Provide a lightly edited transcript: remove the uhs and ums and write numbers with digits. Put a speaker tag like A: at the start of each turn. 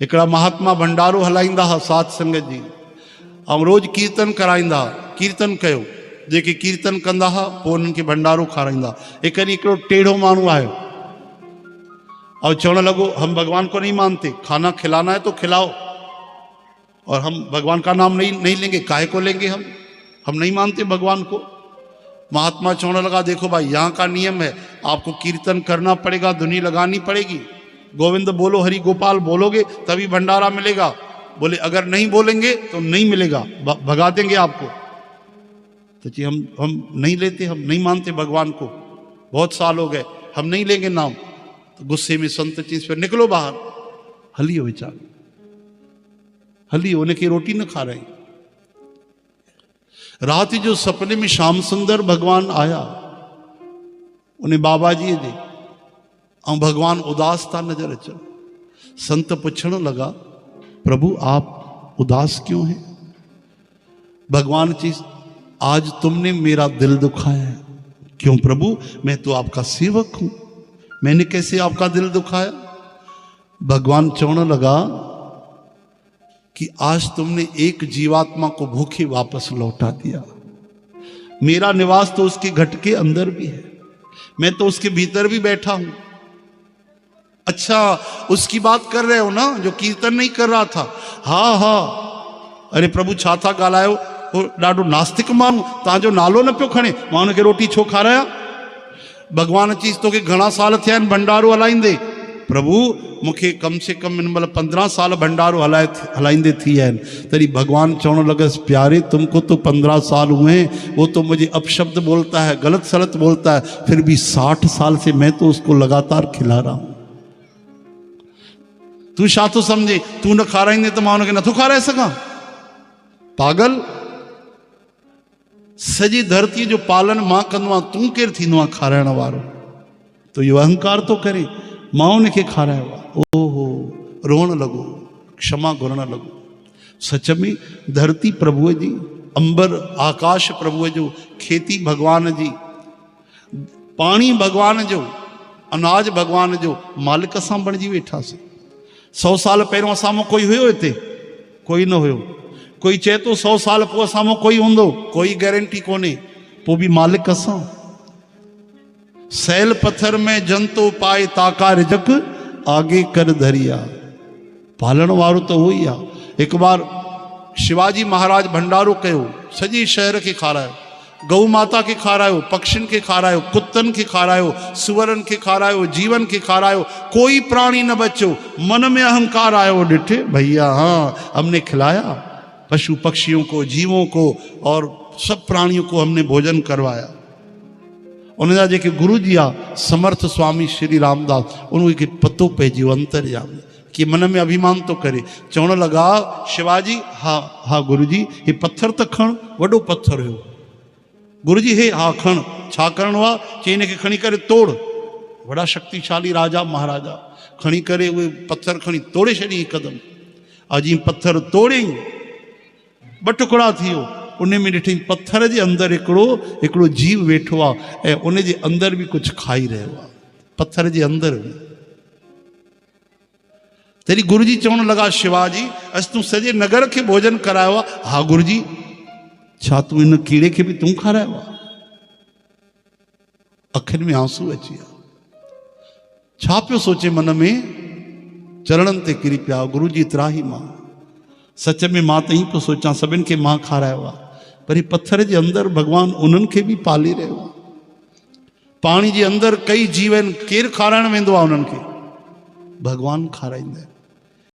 A: हिकिड़ा महात्मा भंडारो हलाईंदा हुआ साध संगत जी, ऐं रोज़ कीर्तन कराईंदा, कीर्तन कयो, जेके कीर्तन कंदा हुआ पोइ उन्हनि खे भंडारो खाराईंदा। हिकु ॾींहुं हिकिड़ो टेढ़ो माण्हू आयो और चवण लॻो हम भगवान को नहीं मानते, खाना खिलाना है तो खिलाओ, और हम भगवान का नाम नहीं लेंगे, काहे को लेंगे, हम नहीं मानते भगवान को। महात्मा चवने लगा, देखो भाई यहाँ का नियम है, आपको कीर्तन करना पड़ेगा, धुनी लगानी पड़ेगी, गोविंद बोलो हरि गोपाल बोलोगे तभी भंडारा मिलेगा, बोले अगर नहीं बोलेंगे तो नहीं मिलेगा, भगा देंगे आपको। तो जी हम नहीं लेते, हम नहीं मानते भगवान को, बहुत साल हो गए, हम नहीं लेंगे नाम। तो गुस्से में संत चीज पर निकलो बाहर, हलियो बेचारो, हलियो, उनकी रोटी न खा रहे। रात जो सपने में श्याम सुंदर भगवान आया, उन्हें बाबा जी दे, और भगवान उदास था नजर अचो। संत पूछने लगा, प्रभु आप उदास क्यों हैं? भगवान चीज, आज तुमने मेरा दिल दुखाया है। क्यों प्रभु? मैं तो आपका सेवक हूं, मैंने कैसे आपका दिल दुखाया? भगवान चवने लगा कि आज तुमने एक जीवात्मा को भूखे वापस लौटा दिया। मेरा निवास तो उसके घट के अंदर भी है, मैं तो उसके भीतर भी बैठा हूं। अच्छा, उसकी बात कर रहे हो ना जो कीर्तन नहीं कर रहा था? हाँ हाँ। अरे प्रभु छा था ॻाल्हायो, ॾाढो नास्तिक माण्हू, तव्हांजो नालो न पियो खणे, मां हुनखे रोटी छो खारायां? भगवान चीज तोखे घणा साल थिया आहिनि भंडारो हलाईंदे? प्रभु मूंखे कम से कम हिनमहिल 15 साल भंडारो हलाईंदे थी विया आहिनि। तॾहिं भगवान चवण लॻसि, प्यारे तुमको तो 15 साल हुए हैं, वो तो मुझे अपशब्द बोलता है, गलत सलत बोलता है, फिर भी 60 साल से मैं तो उसको लगातार खिला रहा हूं। तू छा तो समझे, तू न खाराईंदे तो मां हुनखे नथो खाराए सघां? पागल, सॼी धरती जो पालन मां कंदो आहियां, तूं केरु थींदो आहे खाराइण वारो? तो इहो अहंकार तो करे, मां उनखे खारायो आहे। ओहो, रोअण लॻो, क्षमा घुरण लॻो। सच में धरती प्रभुअ जी, अंबर आकाश प्रभुअ जो, खेती भगवान जी, पाणी भगवान जो, अनाज भगवान जो, मालिक असां बणिजी वेठासीं। 100 साल पहिरियों असां मां कोई हुयो हिते? कोई न हुयो। कोई चए तो 100 साल पोइ असां मां कोई हूंदो? कोई गारंटी कोन्हे। पोइ बि मालिक असां। सैल पत्थर में जंतो पाए ताका रिजक आगे कर धरिया, पालण वारो तो उहो ई आहे। हिकु बार शिवाजी महाराज भंडारो कयो, सॼे शहर खे खारायो, गऊ माता खे खारायो, पक्षियुनि खे खारायो, कुत्तनि खे खारायो, सुअरनि खे खारायो, जीवन खे खारायो, कोई प्राणी न बचो। मन में अहंकार आयो, ॾिठे भैया हाँ हमने खिलाया, पशु पक्षियों को, जीवों को और सब प्राणियों को हमने भोजन करवाया। उनजा जेके गुरु जी आहे समर्थ स्वामी श्री रामदास, उनखे पतो पइजी वियो अंतर्यामी कि मन में अभिमान तो करे। चवण लगा, शिवाजी हाँ हाँ गुरु जी, हे पत्थर त खण, वॾो पत्थर हुयो। गुरु जी हे हाँ खण, छा करणो आहे? चई हिनखे खणी करे तोड़। वॾा शक्तिशाली राजा महाराजा खणी करे उहे पत्थर खणी तोड़े छॾी हिकदमि। अजीं पत्थर तोड़ियईं, 2 टुकड़ा थी वियो। उन में ॾिठईं पत्थर जे अंदर हिकिड़ो जीव वेठो आहे ऐं उन जे अंदर बि कुझु खाई रहियो आहे, पत्थर जे अंदर बि। तॾहिं गुरु जी चवण लॻा, शिवाजी अॼु तूं सॼे नगर खे भोजन करायो आहे? हा गुरु जी। छा तूं इन कीड़े खे बि तूं खारायो आहे? अखियुनि में आंसू अची विया। छा पियो सोचे मन में? चरणनि ते किरी पिया, गुरु जी त्राही मां। सच में मां त ईअं पियो सोचां, सभिनि खे मां खारायो आहे, पर पत्थर जे अंदर भगवान उन्हनि खे बि पाले रहियो आहे। पाणी जे अंदर कई जीव आहिनि, केरु खाराइण वेंदो आहे उन्हनि खे? भगवान खाराईंदा आहिनि।